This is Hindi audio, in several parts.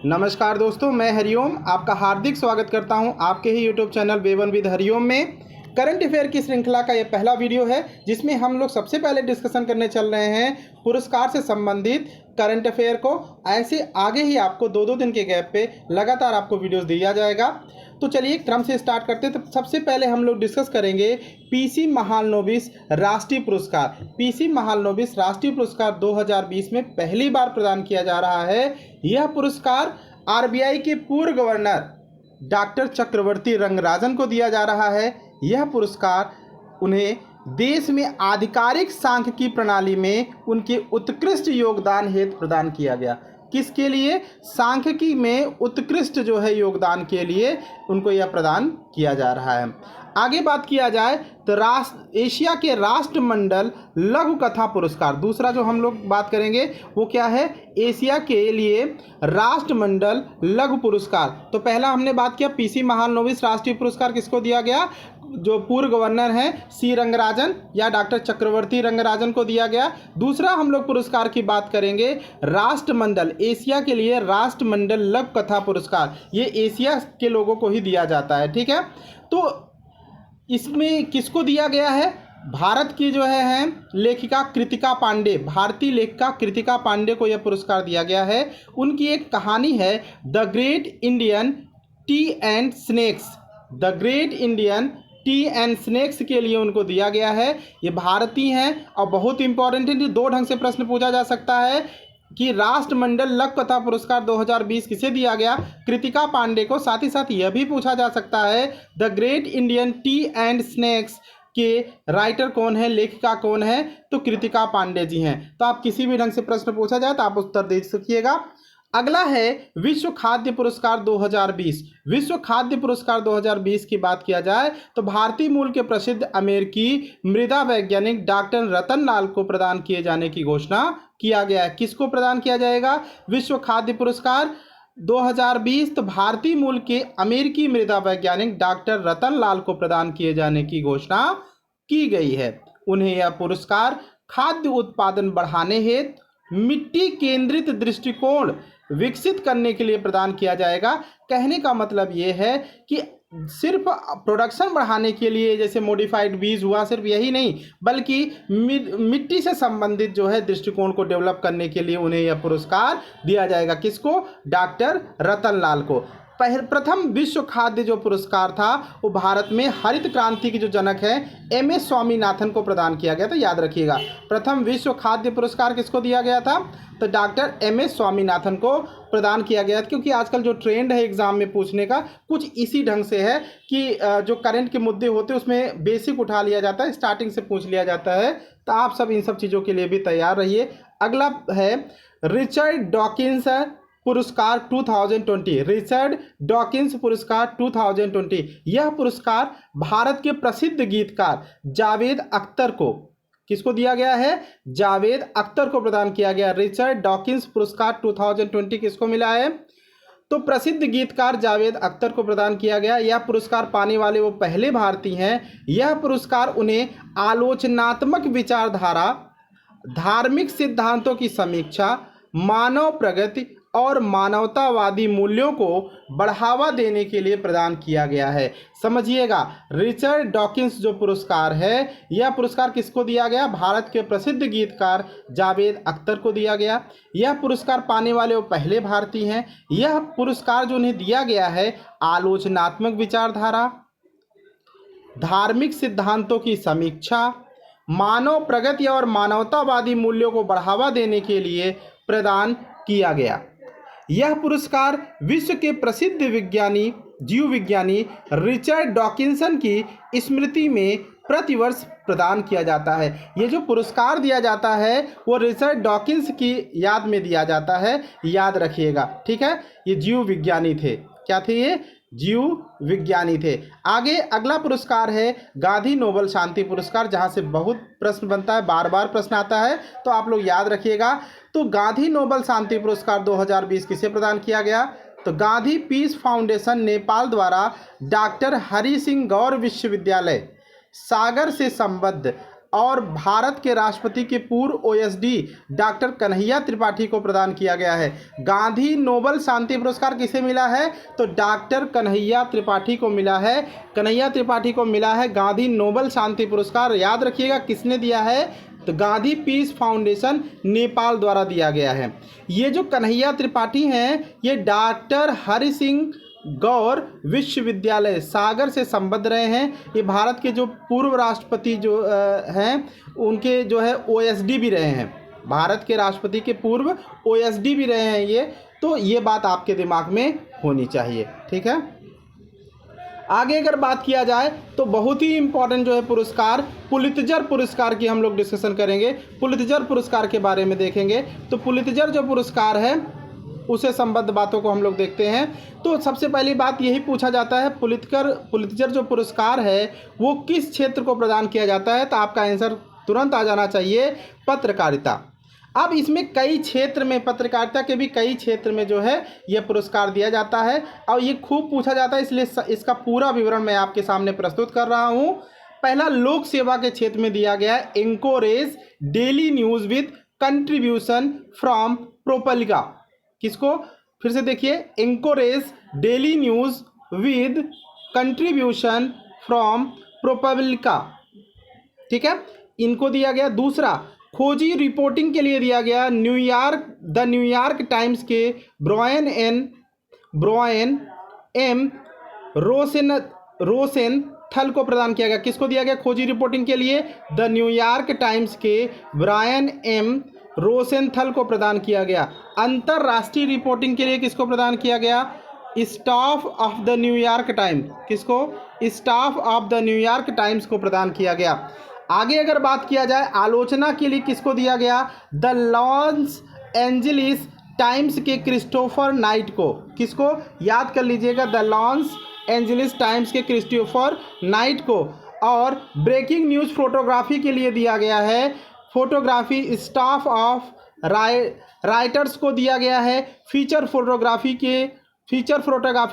नमस्कार दोस्तों, मैं हरिओम आपका हार्दिक स्वागत करता हूं आपके ही यूट्यूब चैनल वेवन विद हरिओम में। करंट अफेयर की श्रृंखला का यह पहला वीडियो है जिसमें हम लोग सबसे पहले डिस्कशन करने चल रहे हैं पुरस्कार से संबंधित करंट अफेयर को। ऐसे आगे ही आपको दो दो दिन के गैप पे लगातार आपको वीडियोस दिया जाएगा। तो चलिए क्रम से स्टार्ट करते हैं। तो सबसे पहले हम लोग डिस्कस करेंगे पीसी महालनोबिस राष्ट्रीय पुरस्कार। पीसी महालनोबिस राष्ट्रीय पुरस्कार 2020 में पहली बार प्रदान किया जा रहा है। यह पुरस्कार आरबीआई के पूर्व गवर्नर डॉक्टर चक्रवर्ती रंगराजन को दिया जा रहा है। यह पुरस्कार उन्हें देश में आधिकारिक सांख्यिकी प्रणाली में उनके उत्कृष्ट योगदान हेतु प्रदान किया गया। किसके लिए? सांख्यिकी में उत्कृष्ट जो है योगदान के लिए उनको यह प्रदान किया जा रहा है। आगे बात किया जाए तो एशिया के राष्ट्रमंडल लघु कथा पुरस्कार, दूसरा जो हम लोग बात करेंगे वो क्या है? एशिया के लिए राष्ट्रमंडल लघु पुरस्कार। तो पहला हमने बात किया पीसी महालनोबिस राष्ट्रीय पुरस्कार किसको दिया गया? जो पूर्व गवर्नर हैं सी रंगराजन या डॉक्टर चक्रवर्ती रंगराजन को दिया गया। दूसरा हम लोग पुरस्कार की बात करेंगे राष्ट्रमंडल, एशिया के लिए राष्ट्रमंडल लघु कथा पुरस्कार। ये एशिया के लोगों को ही दिया जाता है, ठीक है। तो इसमें किसको दिया गया है? भारत की जो है लेखिका कृतिका पांडे, भारतीय लेखिका कृतिका पांडे को यह पुरस्कार दिया गया है। उनकी एक कहानी है the great Indian T and snacks, the great Indian T and snacks के लिए उनको दिया गया है। ये भारतीय हैं और बहुत इंपॉर्टेंट है। दो ढंग से प्रश्न पूछा जा सकता है कि राष्ट्रमंडल लघु कथा पुरस्कार 2020 किसे दिया गया? कृतिका पांडे को। साथ ही साथ यह भी पूछा जा सकता है the great Indian T and snacks के राइटर कौन है, लेखिका कौन है? तो कृतिका पांडे जी हैं। तो आप किसी भी ढंग से प्रश्न पूछा जाए तो आप उत्तर दे सकिएगा। अगला है विश्व खाद्य पुरस्कार 2020। विश्व खाद्य पुरस्कार 2020 की बात किया जाए तो भारतीय मूल के प्रसिद्ध अमेरिकी मृदा वैज्ञानिक डॉक्टर रतन लाल को प्रदान किए जाने की घोषणा किया गया है। किसको प्रदान किया जाएगा विश्व खाद्य पुरस्कार 2020? तो भारतीय मूल के अमेरिकी मृदा वैज्ञानिक डॉक्टर रतन लाल को प्रदान किए जाने की घोषणा की गई है। उन्हें यह पुरस्कार खाद्य उत्पादन बढ़ाने हेतु मिट्टी केंद्रित दृष्टिकोण विकसित करने के लिए प्रदान किया जाएगा। कहने का मतलब ये है कि सिर्फ प्रोडक्शन बढ़ाने के लिए, जैसे मॉडिफाइड बीज हुआ, सिर्फ यही नहीं बल्कि मिट्टी से संबंधित जो है दृष्टिकोण को डेवलप करने के लिए उन्हें यह पुरस्कार दिया जाएगा। किसको? डॉक्टर रतन लाल को। प्रथम विश्व खाद्य जो पुरस्कार था वो भारत में हरित क्रांति की जो जनक है एमएस स्वामीनाथन को प्रदान किया गया था। याद रखिएगा, प्रथम विश्व खाद्य पुरस्कार किसको दिया गया था? तो डॉक्टर एमएस स्वामीनाथन को प्रदान किया गया था। क्योंकि आजकल जो ट्रेंड है एग्जाम में पूछने का कुछ इसी ढंग से है कि जो करंट के मुद्दे होते हैं उसमें बेसिक उठा लिया जाता है, स्टार्टिंग से पूछ लिया जाता है। तो आप सब इन सब चीज़ों के लिए भी तैयार रहिए। अगला है रिचर्ड डॉकिंस पुरस्कार 2020। रिचर्ड डॉकिंस पुरस्कार 2020। यह पुरस्कार भारत के प्रसिद्ध गीतकार जावेद अख्तर को, किसको दिया गया है? जावेद अख्तर को प्रदान किया गया। रिचर्ड डॉकिंस पुरस्कार 2020 किसको मिला है? तो प्रसिद्ध गीतकार जावेद अख्तर को प्रदान किया गया। यह पुरस्कार पाने वाले वो पहले भारतीय हैं। यह पुरस्कार उन्हें आलोचनात्मक विचारधारा, धार्मिक सिद्धांतों की समीक्षा, मानव प्रगति और मानवतावादी मूल्यों को बढ़ावा देने के लिए प्रदान किया गया है। समझिएगा, रिचर्ड डॉकिंस जो पुरस्कार है यह पुरस्कार किसको दिया गया? भारत के प्रसिद्ध गीतकार जावेद अख्तर को दिया गया। यह पुरस्कार पाने वाले वो पहले भारतीय हैं। यह पुरस्कार जो उन्हें दिया गया है आलोचनात्मक विचारधारा, धार्मिक सिद्धांतों की समीक्षा, मानव प्रगति और मानवतावादी मूल्यों को बढ़ावा देने के लिए प्रदान किया गया। यह पुरस्कार विश्व के प्रसिद्ध विज्ञानी, जीव विज्ञानी रिचर्ड डॉकिंसन की स्मृति में प्रतिवर्ष प्रदान किया जाता है। ये जो पुरस्कार दिया जाता है वो रिचर्ड डॉकिंस की याद में दिया जाता है, याद रखिएगा, ठीक है। ये जीव विज्ञानी थे। क्या थे ये? जीव विज्ञानी थे। आगे अगला पुरस्कार है गांधी नोबल शांति पुरस्कार, जहां से बहुत प्रश्न बनता है, बार बार प्रश्न आता है, तो आप लोग याद रखिएगा। तो गांधी नोबल शांति पुरस्कार 2020 किसे प्रदान किया गया? तो गांधी पीस फाउंडेशन नेपाल द्वारा डॉक्टर हरि सिंह गौर विश्वविद्यालय सागर से संबद्ध और भारत के राष्ट्रपति के पूर्व ओएसडी डॉक्टर कन्हैया त्रिपाठी को प्रदान किया गया है। गांधी नोबल शांति पुरस्कार किसे मिला है? तो डॉक्टर कन्हैया त्रिपाठी को मिला है। कन्हैया त्रिपाठी को मिला है गांधी नोबल शांति पुरस्कार। याद रखिएगा किसने दिया है? तो गांधी पीस फाउंडेशन नेपाल द्वारा दिया गया है। ये जो कन्हैया त्रिपाठी हैं ये डॉक्टर हरि सिंह गौर विश्वविद्यालय सागर से संबद्ध रहे हैं। ये भारत के जो पूर्व राष्ट्रपति जो हैं उनके जो है ओएसडी भी रहे हैं। भारत के राष्ट्रपति के पूर्व ओएसडी भी रहे हैं ये, तो ये बात आपके दिमाग में होनी चाहिए। ठीक है, आगे अगर बात किया जाए तो बहुत ही इम्पोर्टेंट जो है पुरस्कार पुलित्जर पुरस्कार की हम लोग डिस्कशन करेंगे। पुलित्जर पुरस्कार के बारे में देखेंगे। तो पुलित्जर जो पुरस्कार है उसे संबद्ध बातों को हम लोग देखते हैं। तो सबसे पहली बात यही पूछा जाता है पुलित्जर जो पुरस्कार है वो किस क्षेत्र को प्रदान किया जाता है? तो आपका आंसर तुरंत आ जाना चाहिए, पत्रकारिता। अब इसमें कई क्षेत्र में, पत्रकारिता के भी कई क्षेत्र में जो है यह पुरस्कार दिया जाता है और ये खूब पूछा जाता है, इसलिए इसका पूरा विवरण मैं आपके सामने प्रस्तुत कर रहा हूँ। पहला लोक सेवा के क्षेत्र में दिया गया है Anchorage Daily News with contribution from ProPublica. किसको? फिर से देखिए, Anchorage Daily News with contribution from ProPublica. ठीक है, इनको दिया गया। दूसरा, खोजी रिपोर्टिंग के लिए दिया गया द न्यूयॉर्क टाइम्स के ब्रायन एम रोसेनथल को प्रदान किया गया। किसको दिया गया खोजी रिपोर्टिंग के लिए? द न्यूयॉर्क टाइम्स के ब्रायन एम रोसेनथल को प्रदान किया गया। अंतरराष्ट्रीय रिपोर्टिंग के लिए किसको प्रदान किया गया? Staff of the New York Times. किसको? Staff of the New York Times को प्रदान किया गया। आगे अगर बात किया जाए आलोचना के लिए किसको दिया गया? द लॉस एंजलिस टाइम्स के क्रिस्टोफर नाइट को। किसको? याद कर लीजिएगा, द लॉस एंजलिस टाइम्स के क्रिस्टोफर नाइट को। और ब्रेकिंग न्यूज़ फोटोग्राफी के लिए दिया गया है फोटोग्राफी स्टाफ ऑफ राइटर्स को दिया गया है। फीचर फोटोग्राफी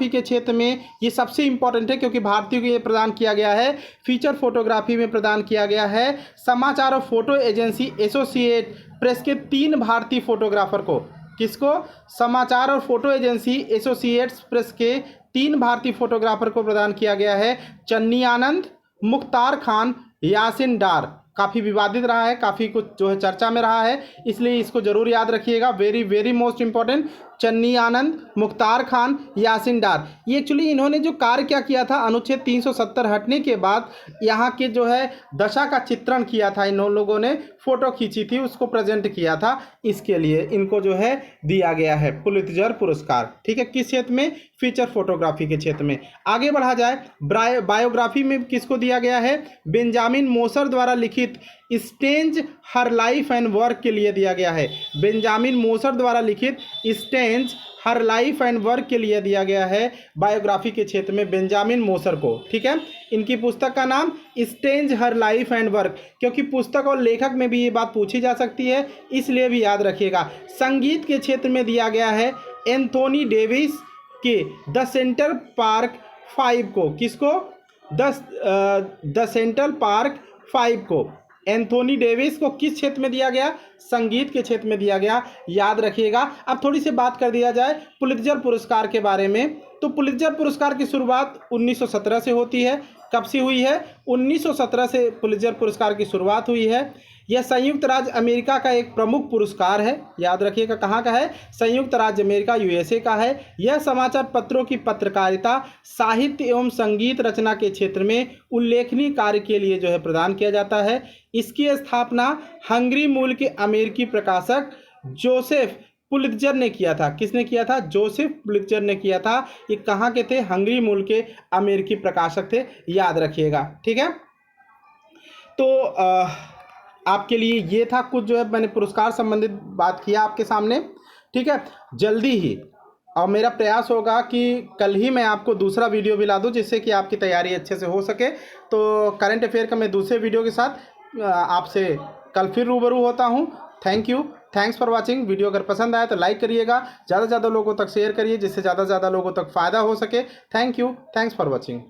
के क्षेत्र में ये सबसे इम्पॉर्टेंट है क्योंकि भारतीयों को ये प्रदान किया गया है। फीचर फोटोग्राफी में प्रदान किया गया है समाचार और फोटो एजेंसी एसोसिएट प्रेस के 3 भारतीय फोटोग्राफर को। किसको? समाचार और फोटो एजेंसी एसोसिएट्स प्रेस के 3 भारतीय फोटोग्राफर को प्रदान किया गया है। चन्नी आनंद, मुख्तार खान, यासिन डार। काफ़ी विवादित रहा है, काफ़ी कुछ जो है चर्चा में रहा है, इसलिए इसको जरूर याद रखिएगा। Very very most important, Channi Anand, Mukhtar Khan, Yasin Dar. ये एक्चुअली इन्होंने जो कार्य क्या किया था, अनुच्छेद 370 हटने के बाद यहाँ के जो है दशा का चित्रण किया था। इन लोगों ने फ़ोटो खींची थी, उसको प्रेजेंट किया था, इसके लिए इनको जो है दिया गया है पुलित्जर पुरस्कार। ठीक है, किस क्षेत्र में? फीचर फोटोग्राफी के क्षेत्र में। आगे बढ़ा जाए, बायोग्राफी में किसको दिया गया है? बेंजामिन मोसर द्वारा लिखित Strange her life and work के लिए दिया गया है। बेंजामिन मोसर द्वारा लिखित Strange her life and work के लिए दिया गया है बायोग्राफी के क्षेत्र में बेंजामिन मोसर को। ठीक है, इनकी पुस्तक का नाम Strange her life and work, क्योंकि पुस्तक और लेखक में भी ये बात पूछी जा सकती है, इसलिए भी याद रखिएगा। संगीत के क्षेत्र में दिया गया है एंथोनी डेविस के द सेंट्रल पार्क 5 को। किसको? द सेंट्रल पार्क 5 को। एंथोनी डेविस को किस क्षेत्र में दिया गया? संगीत के क्षेत्र में दिया गया, याद रखिएगा। अब थोड़ी सी बात कर दिया जाए पुलित्जर पुरस्कार के बारे में। तो पुलित्जर पुरस्कार की शुरुआत 1917 से होती है। कब से हुई है? 1917 से पुलित्जर पुरस्कार की शुरुआत हुई है। यह संयुक्त राज्य अमेरिका का एक प्रमुख पुरस्कार है, याद रखिएगा। कहाँ का है? संयुक्त राज्य अमेरिका, यूएसए का है। यह समाचार पत्रों की पत्रकारिता, साहित्य एवं संगीत रचना के क्षेत्र में उल्लेखनीय कार्य के लिए जो है प्रदान किया जाता है। इसकी स्थापना हंगरी मूल के अमेरिकी प्रकाशक जोसेफ पुलित्जर ने किया था। किसने किया था? जोसेफ पुलित्जर ने किया था। ये कहाँ के थे? हंगरी मूल के अमेरिकी प्रकाशक थे, याद रखिएगा। ठीक है, तो आपके लिए ये था कुछ जो है मैंने पुरस्कार संबंधित बात किया आपके सामने। ठीक है, जल्दी ही और मेरा प्रयास होगा कि कल ही मैं आपको दूसरा वीडियो भी ला दूँ जिससे कि आपकी तैयारी अच्छे से हो सके। तो करंट अफेयर का मैं दूसरे वीडियो के साथ आपसे कल फिर रूबरू होता हूँ। Thank you, thanks for watching. Video अगर पसंद आया तो लाइक करिएगा, ज़्यादा से ज़्यादा लोगों तक शेयर करिए जिससे ज़्यादा से ज़्यादा लोगों तक फ़ायदा हो सके। Thank you, thanks for watching.